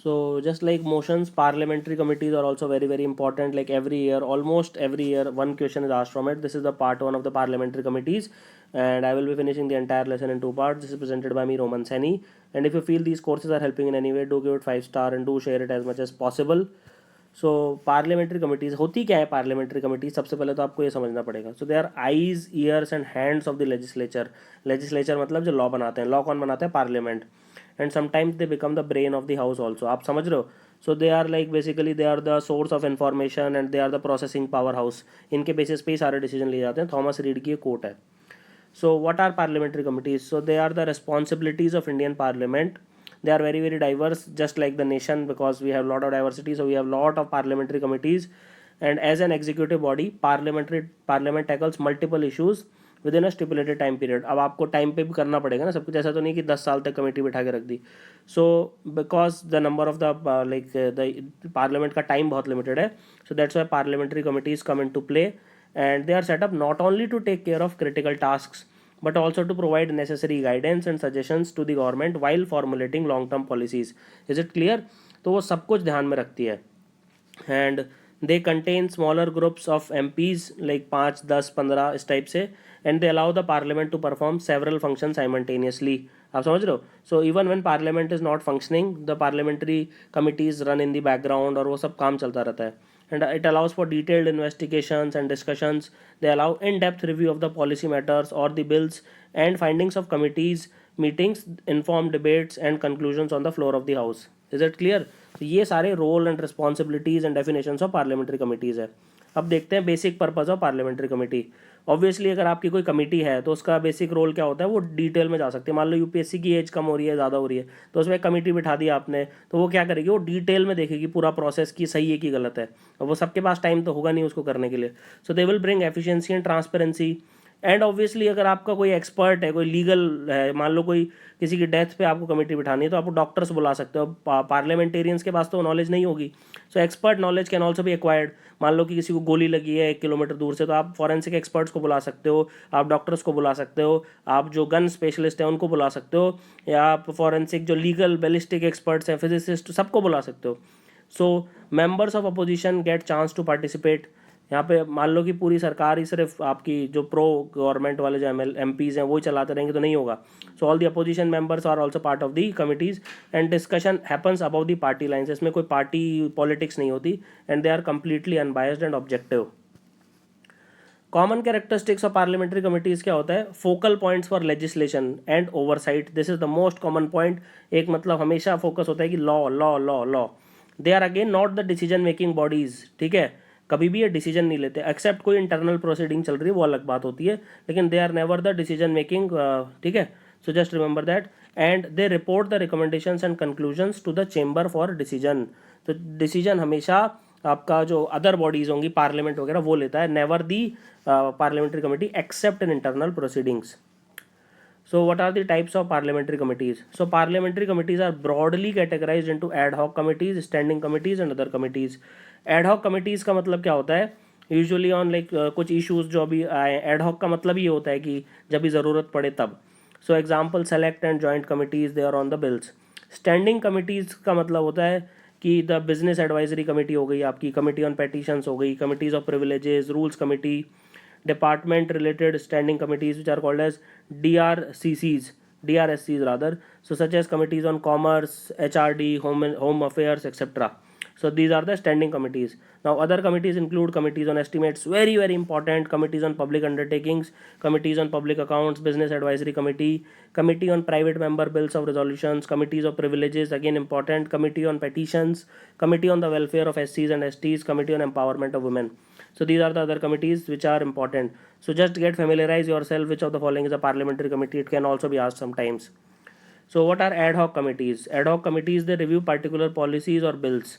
So just like motions, parliamentary committees are also very very important. Like every year, almost every year, one question is asked from it. This is the part one of the parliamentary committees, and I will be finishing the entire lesson in two parts. This is presented by me, Roman Seni. And if you feel these courses are helping in any way, do give it 5 star and do share it as much as possible. So parliamentary committees होती क्या है? Parliamentary committee सबसे पहले तो आपको ये समझना पड़ेगा. So they are eyes, ears and hands of the legislature. Legislature मतलब जो लॉ बनाते हैं. लॉ कौन बनाता है? Parliament. And sometimes they become the brain of the house also. आप समझ रहे हो? So they are like basically they are the source of information and they are the processing power house. इनके बेसिस पे ही सारे डिसीजन लिए जाते हैं. थॉमस रीड की ये कोट है. So what are parliamentary committees? So they are the responsibilities of Indian parliament. They are very very diverse, just like the nation, because we have lot of diversity. So we have lot of parliamentary committees, and as an executive body, parliament tackles multiple issues within a stipulated time period. अब आपको time पे भी करना पड़ेगा ना सब कुछ. ऐसा तो नहीं कि 10 साल तक कमेटी बिठा के रख दी. So because the number of the the parliament का टाइम बहुत लिमिटेड है. So that's why parliamentary committees come in to play, and they are set up not only to take care of critical tasks but also to provide necessary guidance and suggestions to the government while formulating long term policies. Is it clear? तो वो सब कुछ ध्यान में रखती है. And they contain smaller groups of MPs like 5, 10, 15 इस type से, and they allow the parliament to perform several functions simultaneously. आप समझ रहे हो? So even when parliament is not functioning, the parliamentary committees run in the background और वो सब काम चलता रहता है. And it allows for detailed investigations and discussions. They allow in-depth review of the policy matters or the bills and findings of committees meetings, informed debates and conclusions on the floor of the house. Is it clear? तो ये सारे role and responsibilities and definitions of parliamentary committees है. अब देखते हैं basic purpose of parliamentary committee. Obviously अगर आपकी कोई कमेटी है तो उसका बेसिक रोल क्या होता है, वो डिटेल में जा सकते हैं. मान लो यूपीएससी की एज कम हो रही है, ज़्यादा हो रही है, तो उसमें कमेटी बिठा दी आपने, तो वो क्या करेगी? वो डिटेल में देखेगी पूरा प्रोसेस की सही है कि गलत है. और वो सबके पास टाइम तो होगा नहीं उसको करने के लिए. So they will bring efficiency and transparency. And obviously अगर आपका कोई एक्सपर्ट है, कोई लीगल है, मान लो कोई किसी की डेथ पे आपको कमेटी बिठानी है, तो आप डॉक्टर्स बुला सकते हो. पार्लियामेंटेरियंस के पास तो नॉलेज नहीं होगी. So expert knowledge can also be acquired. मान लो कि किसी को गोली लगी है 1 किलोमीटर दूर से, तो आप फॉरेंसिक एक्सपर्ट्स को बुला सकते हो, आप डॉक्टर्स को बुला सकते हो, आप जो गन स्पेशलिस्ट हैं उनको बुला सकते हो, या आप फॉरेंसिक जो लीगल बैलिस्टिक एक्सपर्ट्स हैं, फिजिसिस्ट, सबको बुला सकते हो. So members of opposition get chance to participate. यहाँ पे मान लो कि पूरी सरकार ही सिर्फ आपकी जो प्रो गवर्नमेंट वाले जो MPs हैं वो ही चलाते रहेंगे तो नहीं होगा. So all the opposition members are also part of the committees and discussion happens about the party lines. इसमें कोई पार्टी पॉलिटिक्स नहीं होती, and they are completely unbiased and objective. Common characteristics of parliamentary committees क्या होता है? Focal points for legislation and oversight. This is the most common point. एक मतलब हमेशा फोकस होता है कि law law law law. They are again not the decision making bodies. ठीक है, कभी भी ये डिसीजन नहीं लेते, एक्सेप्ट कोई इंटरनल प्रोसीडिंग चल रही है वो अलग बात होती है, लेकिन they are never the decision making. ठीक है, so just remember that. And they report the recommendations and conclusions to the chamber for decision. तो डिसीजन हमेशा आपका जो अदर बॉडीज होंगी, पार्लियामेंट वगैरह, वो लेता है. Never the parliamentary committee accept in internal proceedings. So what are the types of parliamentary committees? So parliamentary committees are broadly categorized into ad hoc committees, standing committees and other committees. Ad hoc committees का मतलब क्या होता है? Usually on like कुछ issues जो अभी आए. Ad hoc का मतलब ये होता है कि जब भी ज़रूरत पड़े तब. So example select and joint committees, they are on the bills. Standing committees का मतलब होता है कि द बिजनेस एडवाइजरी कमेटी हो गई आपकी, कमेटी ऑन पेटिशंस हो गई, committees of privileges, rules committee, department related standing committees which are called as DRSCs rather, so such as committees on commerce, HRD, home affairs, etc. So these are the standing committees. Now other committees include committees on estimates, very very important, committees on public undertakings, committees on public accounts, business advisory committee, committee on private member bills of resolutions, committees of privileges, again important, committee on petitions, committee on the welfare of SCs and STs, committee on empowerment of women. So these are the other committees which are important. So just get familiarize yourself which of the following is a parliamentary committee. It can also be asked sometimes. So what are ad hoc committees? Ad hoc committees, they review particular policies or bills.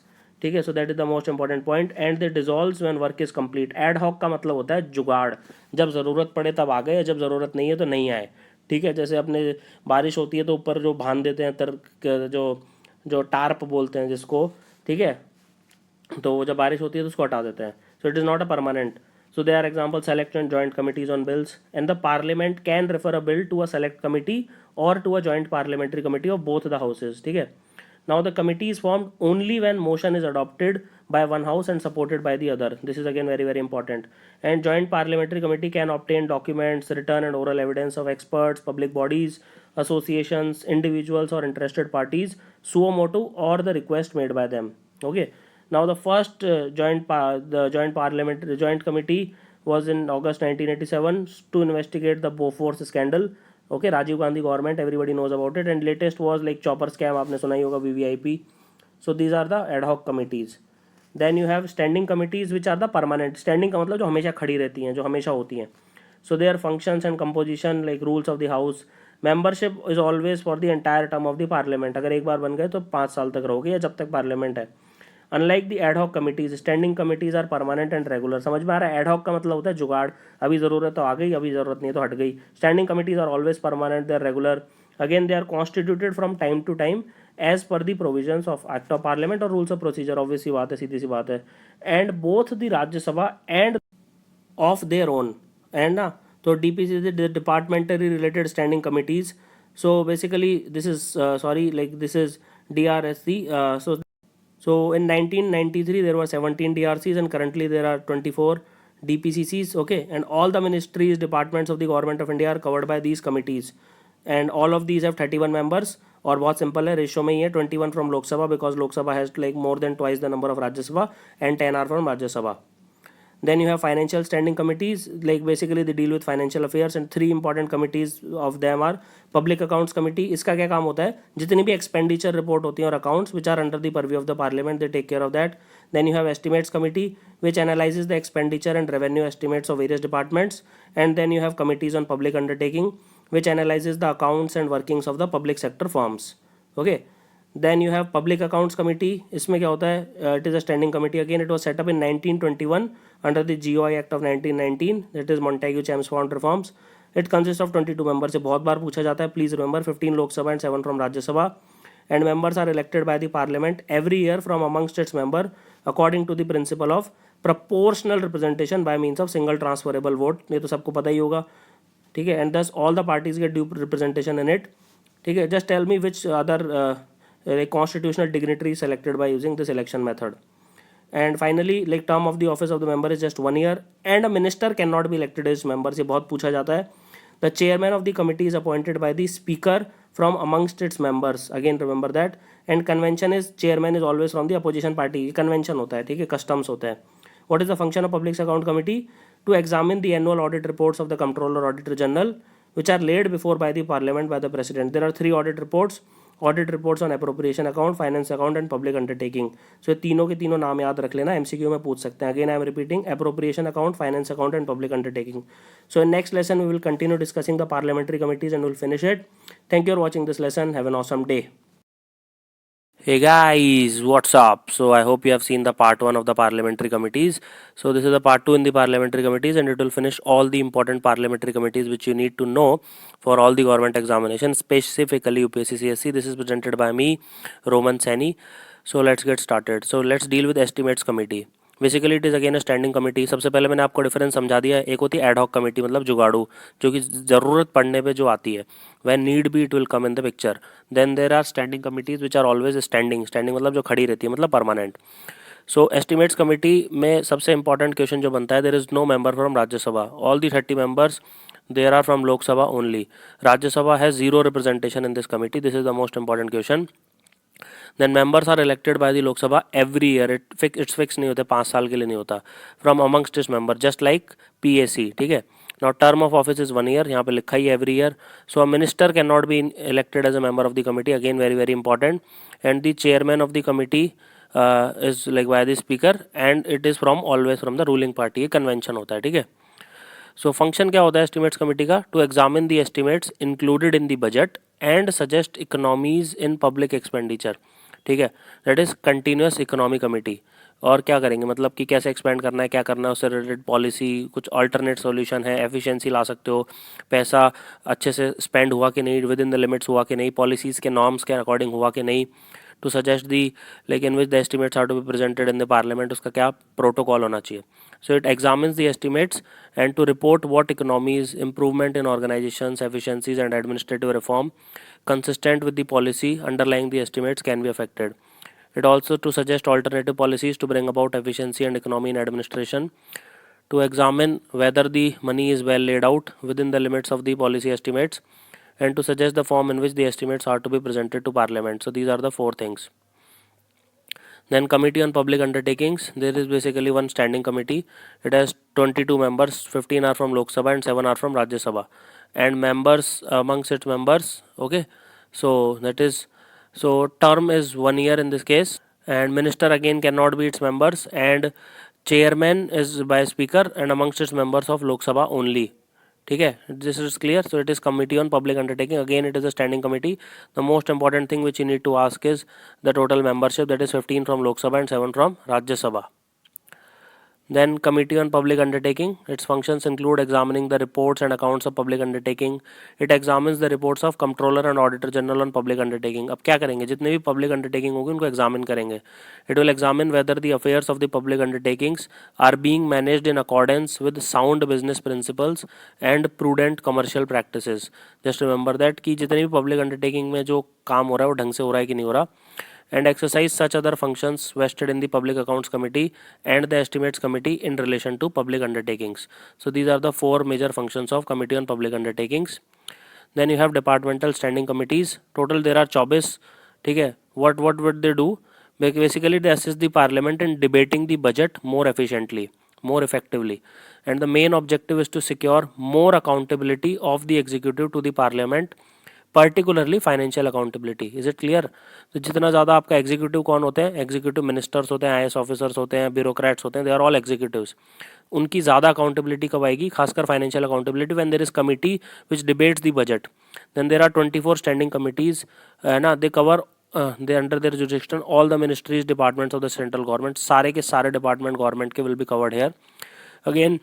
ठीक है, so that is the most important point, and they dissolves when work is complete. Ad hoc का मतलब होता है जुगाड़, जब ज़रूरत पड़े तब आ गए, जब ज़रूरत नहीं है तो नहीं आए. ठीक है, जैसे अपने बारिश होती है तो ऊपर जो बांध देते हैं जो जो टार्प बोलते हैं जिसको, ठीक है, तो जब बारिश होती है तो उसको हटा देते हैं. So it is not a permanent. So there are example select and joint committees on bills, and the parliament can refer a bill to a select committee or to a joint parliamentary committee of both the houses. ठीक है, Now the committee is formed only when motion is adopted by one house and supported by the other. This is again very very important. And joint parliamentary committee can obtain documents, written and oral evidence of experts, public bodies, associations, individuals or interested parties suo motu or the request made by them. Okay. Now the first joint committee was in August 1987 to investigate the Bofors scandal. Okay, Rajiv Gandhi government, everybody knows about it. And latest was like chopper scam, आपने सुना ही होगा, VVIP. So these are the ad hoc committees. Then you have standing committees which are the permanent. Standing का मतलब जो हमेशा खड़ी रहती हैं, जो हमेशा होती हैं. So their functions and composition like rules of the house. Membership is always for the entire term of the parliament. अगर एक बार बन गए तो 5 साल तक रहोगे या जब तक पार्लियामेंट है. Unlike the ad hoc committees, standing committees are permanent and regular. समझ में आ रहा है? एड हॉक का मतलब होता है जुगाड़, अभी ज़रूरत तो आ गई, अभी ज़रूरत नहीं है तो हट गई. Standing committees are always permanent, they are regular. Again they are constituted from time to time as per the provisions of act of parliament और रूल्स ऑफ प्रोसीजर. ऑब्वियस सी बात है, सीधी सी बात है. And both the Rajya Sabha and of their own. And ना तो DPC departmentry related standing committees. So basically this is sorry like this is DRSC. So in 1993 there were 17 DRCs and currently there are 24 DPCCs. Okay, and all the ministries, departments of the government of India are covered by these committees, and all of these have 31 members. और बहुत simple है, ratio में ही है 21 from Lok Sabha because Lok Sabha has like more than twice the number of Rajya Sabha and 10 are from Rajya Sabha. Then you have financial standing committees, like basically they deal with financial affairs, and 3 important committees of them are public accounts committee. इसका क्या काम होता है? जितनी भी expenditure report होती हैं और accounts which are under the purview of the parliament, they take care of that. Then you have estimates committee which analyzes the expenditure and revenue estimates of various departments. And then you have committees on public undertaking which analyzes the accounts and workings of the public sector firms. Okay. Then you have public accounts committee. इसमें क्या होता है? It is a standing committee. Again, it was set up in 1921 under the GOI Act of 1919. That is Montagu-Chelmsford reforms. It consists of 22 members. से बहुत बार पूछा जाता है. Please remember 15 Lok Sabha and 7 from Rajya Sabha. And members are elected by the parliament every year from amongst its member according to the principle of proportional representation by means of single transferable vote. ये तो सबको पता ही होगा. ठीक है. And thus all the parties get due representation in it. ठीक है. Just tell me which other constitutional dignitary is selected by using this election method. And finally, like term of the office of the member is just 1 year, and a minister cannot be elected as member. ये बहुत पूछा जाता है. The chairman of the committee is appointed by the speaker from amongst its members. Again remember that. And convention is chairman is always from the opposition party. convention होता है. ठीक है. customs होता है. What is the function of public account committee? To examine the annual audit reports of the comptroller auditor general which are laid before by the parliament by the president. There are 3 audit reports. Audit reports on appropriation account, finance account and public undertaking. So ये तीनों के तीनों नाम याद रख लेना, MCQ में पूछ सकते हैं. Again I am repeating, appropriation account, finance account and public undertaking. So in next lesson we will continue discussing the parliamentary committees and will finish it. Thank you for watching this lesson. Have an awesome day. Hey guys, what's up? So I hope you have seen the part 1 of the parliamentary committees. So this is the part 2 in the parliamentary committees, and it will finish all the important parliamentary committees which you need to know for all the government examinations, specifically UPSC CSC. This is presented by me, Roman Saini. So let's get started. So let's deal with estimates committee. Basically it is again a standing committee. सबसे पहले मैंने आपको difference समझा दिया. एक होती है ad hoc committee, मतलब जुगाड़ू, जो कि ज़रूरत पड़ने पे जो आती है. When need be it will come in the picture. Then there are standing committees which are always standing. Standing मतलब जो खड़ी रहती है, मतलब परमानेंट. सो एस्टिमेट्स कमेटी में सबसे इंपॉर्टेंट क्वेश्चन जो बनता है, there is no member from Rajya Sabha. All the 30 members there are from Lok Sabha only. Rajya Sabha has 0 representation in this committee. This is the most important question. Then members are elected by the Lok Sabha every year. It's fix नहीं होता, 5 साल के लिए नहीं होता. From amongst is member, just like PAC. ठीक है. Now term of office is 1 year. यहाँ पे लिखा ही every year. So a minister can not be elected as a member of the committee. Again very very important. And the chairman of the committee is like by the speaker, and it is from always from the ruling party. ये convention होता है. ठीक है. So function क्या होता है estimates committee का? To examine the estimates included in the budget and suggest economies in public expenditure. ठीक है. That is continuous economy committee. और क्या करेंगे, मतलब कि कैसे एक्सपेंड करना है, क्या करना है, उससे रिलेटेड पॉलिसी, कुछ अल्टरनेट सॉल्यूशन है, एफिशिएंसी ला सकते हो, पैसा अच्छे से स्पेंड हुआ कि नहीं, विद इन द लिमिट्स हुआ कि नहीं, पॉलिसीज़ के नॉर्म्स के अकॉर्डिंग हुआ कि नहीं, to suggest the like in which the estimates are to be presented in the parliament, उसका क्या प्रोटोकॉल होना चाहिए. So it examines the estimates and to report what economies, improvement in organizations, efficiencies and administrative reform consistent with the policy underlying the estimates can be affected. It also to suggest alternative policies to bring about efficiency and economy in administration, to examine whether the money is well laid out within the limits of the policy estimates, and to suggest the form in which the estimates are to be presented to parliament. So these are the four things. Then committee on public undertakings, there is basically one standing committee. It has 22 members, 15 are from Lok Sabha and 7 are from Rajya Sabha. And members, amongst its members, okay, so that is, so term is 1 year in this case, and minister again cannot be its members, and chairman is by speaker and amongst its members of Lok Sabha only. ठीक है, this is clear. So it is committee on public undertaking. Again, it is a standing committee. The most important thing which you need to ask is the total membership, that is 15 from Lok Sabha and 7 from Rajya Sabha. Then committee on public undertaking, its functions include examining the reports and accounts of public undertaking. It examines the reports of comptroller and auditor general on public undertaking. अब क्या करेंगे, जितने भी public undertaking होगी उनको examine करेंगे. It will examine whether the affairs of the public undertakings are being managed in accordance with sound business principles and prudent commercial practices. Just remember that कि जितने भी public undertaking में जो काम हो रहा है वो ढंग से हो रहा है कि नहीं हो रहा, and exercise such other functions vested in the Public Accounts Committee and the Estimates Committee in relation to public undertakings. So these are the four major functions of Committee on Public Undertakings. Then you have departmental standing committees. Total there are 24. ठीक है, what would they do? Basically they assist the parliament in debating the budget more efficiently, more effectively, and the main objective is to secure more accountability of the executive to the parliament, particularly financial accountability. Is it clear? तो जितना ज़्यादा आपका executive कौन होते हैं, executive ministers होते हैं, IAS officers होते हैं, ब्यूरोक्रेट्स होते हैं, दे आर ऑल एग्जीक्यूटिव्स. उनकी ज़्यादा अकाउंटेबिलिटी कब आएगी, खासकर financial accountability, when there is committee which debates the budget. Then there are 24 standing committees, है ना, they cover they under their jurisdiction all the ministries, departments of the central government. सारे के सारे डिपार्टमेंट गवर्नमेंट के will be covered here. Again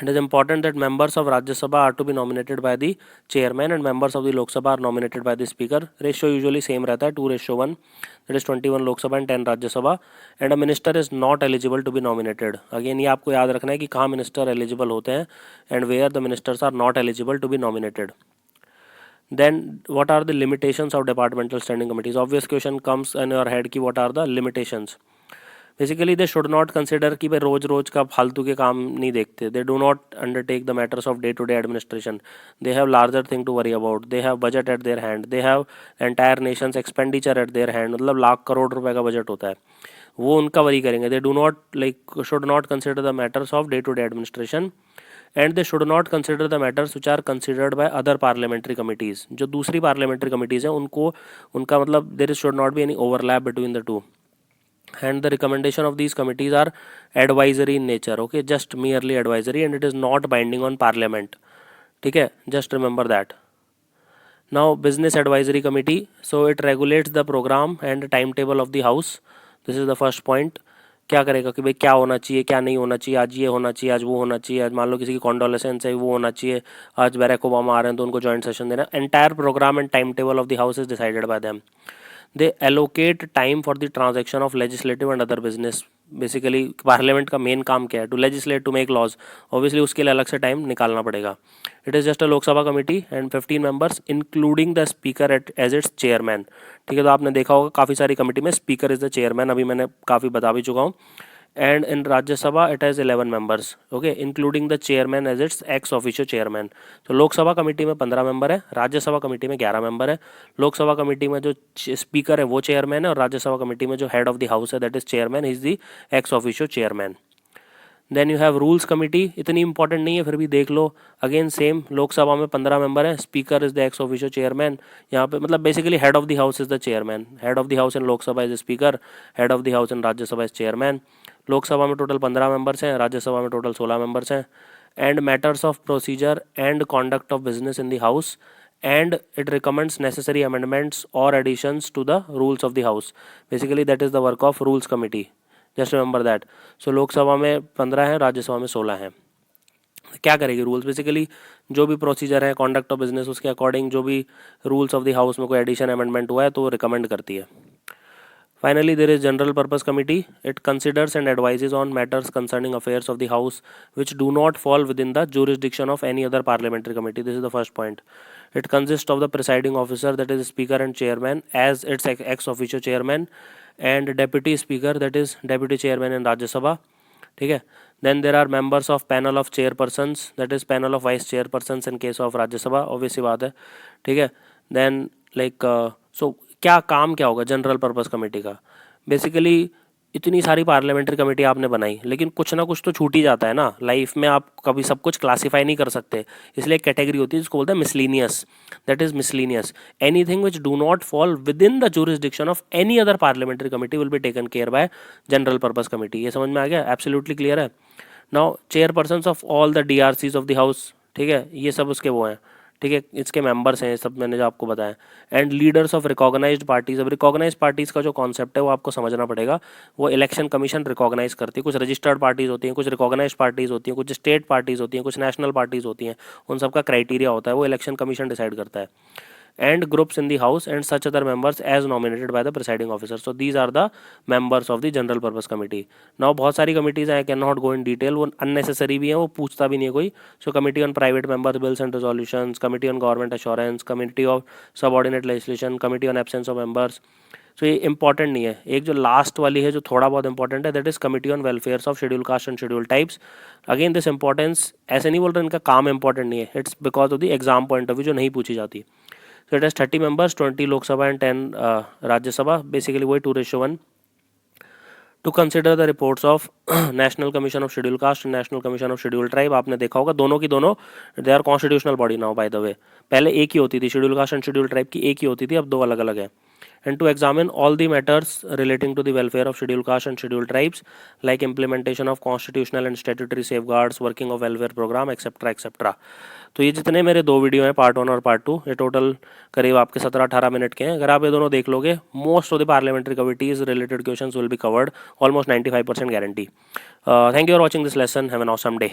it is important that members of Rajya Sabha are to be nominated by the chairman and members of the Lok Sabha are nominated by the speaker. Ratio usually same रहता है 2:1, that is 21 Lok Sabha and 10 Rajya Sabha, and a minister is not eligible to be nominated. Again ये आपको याद रखना है कि कहाँ minister eligible होते हैं and where the ministers are not eligible to be nominated. Then what are the limitations of departmental standing committees? Obvious question comes in your head कि what are the limitations. Basically they should not consider कि भाई रोज रोज का फालतू के काम नहीं देखते. They do not undertake the matters of day to day administration. They have larger thing to worry about. They have budget at their hand. They have entire nation's expenditure at their hand. मतलब लाख करोड़ रुपए का budget होता है, वो उनका worry करेंगे. They do not like should not consider the matters of day to day administration, and they should not consider the matters which are considered by other parliamentary committees. जो दूसरी पार्लियामेंट्री कमिटीज़ हैं उनको, उनका मतलब there should not be any overlap between the two. And the recommendation of these committees are advisory in nature, okay, just merely advisory, and it is not binding on parliament. ठीक है, just remember that. Now business advisory committee, so it regulates the program and timetable of the house. This is the first point. क्या करेगा कि भाई क्या होना चाहिए, क्या नहीं होना चाहिए, आज ये होना चाहिए, आज वो होना चाहिए, आज मान लो किसी की कॉन्डोलेसेंस है वो होना चाहिए, आज बैरक ओबामा आ रहे हैं तो उनको जॉइंट सेशन देना. Entire programme and time table of the house is decided by them. They allocate time for the transaction of legislative and other business. Basically parliament का मेन काम क्या है, to legislate, to make laws. Obviously उसके लिए अलग से time निकालना पड़ेगा. It is just a Lok Sabha committee and 15 members including the speaker as its chairman. ठीक है, तो आपने देखा होगा काफ़ी सारी कमेटी में स्पीकर इज़ द चेयरमैन, अभी मैंने काफ़ी बता भी चुका हूँ. and in Rajya Sabha it has 11 members, okay, including the chairman as its ex officio chairman. So लोक सभा कमेटी में 15 मेंबर है, राज्य सभा कमेटी में 11 मेंबर है. लोक सभा कमेटी में जो स्पीकर है वो चेयरमैन है और राज्य सभा कमेटी में जो हेड ऑफ द हाउस है that is chairman, is the ex officio chairman. Then you have rules committee, इतनी इंपॉर्टेंट नहीं है फिर भी देख लो. अगेन सेम, लोकसभा में 15 मेंबर है, speaker is the ex officio chairman. यहाँ पे मतलब basically head of the house is the chairman, head of the house in Lok Sabha is speaker, head of the house in Rajya Sabha is chairman. Lok Sabha में total 15 members हैं, राज्यसभा में total 16 members हैं. And matters of procedure and conduct of business in the house, and it recommends necessary amendments or additions to the rules of the house. Basically that is the work of rules committee, just remember that. So Lok Sabha में 15 हैं, राज्यसभा में 16 हैं. क्या करेगी rules, basically जो भी procedure है conduct of business उसके अकॉर्डिंग जो भी रूल्स ऑफ द हाउस में कोई एडिशन अमेंडमेंट हुआ है तो वो रिकमेंड करती है. Finally, there is General Purpose Committee. It considers and advises on matters concerning affairs of the House which do not fall within the jurisdiction of any other parliamentary committee. This is the first point. It consists of the presiding officer, that is Speaker and Chairman, as its ex officio chairman, and Deputy Speaker, that is Deputy Chairman in Rajya Sabha. ठीक है. Then there are members of panel of chairpersons, that is panel of vice chairpersons in case of राज्य सभा, obvious सी बात है. ठीक है. Then like so क्या काम क्या होगा जनरल पर्पस कमेटी का. बेसिकली इतनी सारी पार्लियामेंट्री कमेटी आपने बनाई, लेकिन कुछ ना कुछ तो छूट ही जाता है ना लाइफ में. आप कभी सब कुछ क्लासीफाई नहीं कर सकते, इसलिए एक कैटेगरी होती है जिसको बोलते हैं miscellaneous. That is miscellaneous. Anything which do not fall with in the jurisdiction of any other parliamentary committee will be taken care bye general purpose committee. ये समझ में आ गया? एब्सोल्युटली क्लियर है. Now chairperson of all the DRCs of the house, ठीक है, ये सब उसके वो हैं. ठीक है, इसके मेंबर्स हैं सब, मैंने जो आपको बताया. And leaders of recognised parties. अब रिकॉग्नाइज्ड पार्टीज का जो कॉन्सेप्ट है वो आपको समझना पड़ेगा. वो इलेक्शन कमीशन रिकॉग्नाइज करती है. कुछ रजिस्टर्ड पार्टीज होती हैं, कुछ रिकॉग्नाइज्ड पार्टीज होती हैं, कुछ स्टेट पार्टीज होती हैं, कुछ नेशनल पार्टीज होती हैं. उन सबका क्राइटेरिया होता है, वो इलेक्शन कमीशन डिसाइड करता है. and groups in the house and such other members as nominated by the presiding officer. So these are the members of the general purpose committee. Now बहुत सारी committees हैं, I cannot go in detail, वो unnecessary भी हैं, वो पूछता भी नहीं है कोई. So committee on private member bills and resolutions, committee on government assurance, committee of subordinate legislation, committee on absence of members. So ये इंपॉर्टेंट नहीं है. एक जो लास्ट वाली है जो थोड़ा बहुत इंपॉर्टेंट है, that is committee on welfare of schedule caste and schedule types. Again this importance ऐसे नहीं बोल रहे इनका काम इंपॉर्टेंट नहीं है, it's because of the exam point of view जो नहीं पूछी जाती. So it has 30 members, 20 Lok Sabha and 10 Rajya Sabha. Basically वही 2:1. To consider the reports of National Commission of Scheduled Caste and National Commission of Scheduled Tribe. आपने देखा होगा दोनों की दोनों they are constitutional body now by the way. पहले एक ही होती थी, Scheduled Caste and Scheduled Tribe की एक ही होती थी, अब दो अलग अलग है. And to examine all the matters relating to the welfare of scheduled caste and scheduled tribes, like implementation of constitutional and statutory safeguards, working of welfare program, etc. etc. तो ये जितने मेरे दो वीडियो हैं, पार्ट 1 और part 2, ये total करीब आपके 17-18 मिनट के हैं. अगर आप ये दोनों देख लोगे, most of the parliamentary committees related questions will be covered, almost 95% guarantee. Thank you for watching this lesson. Have an awesome day.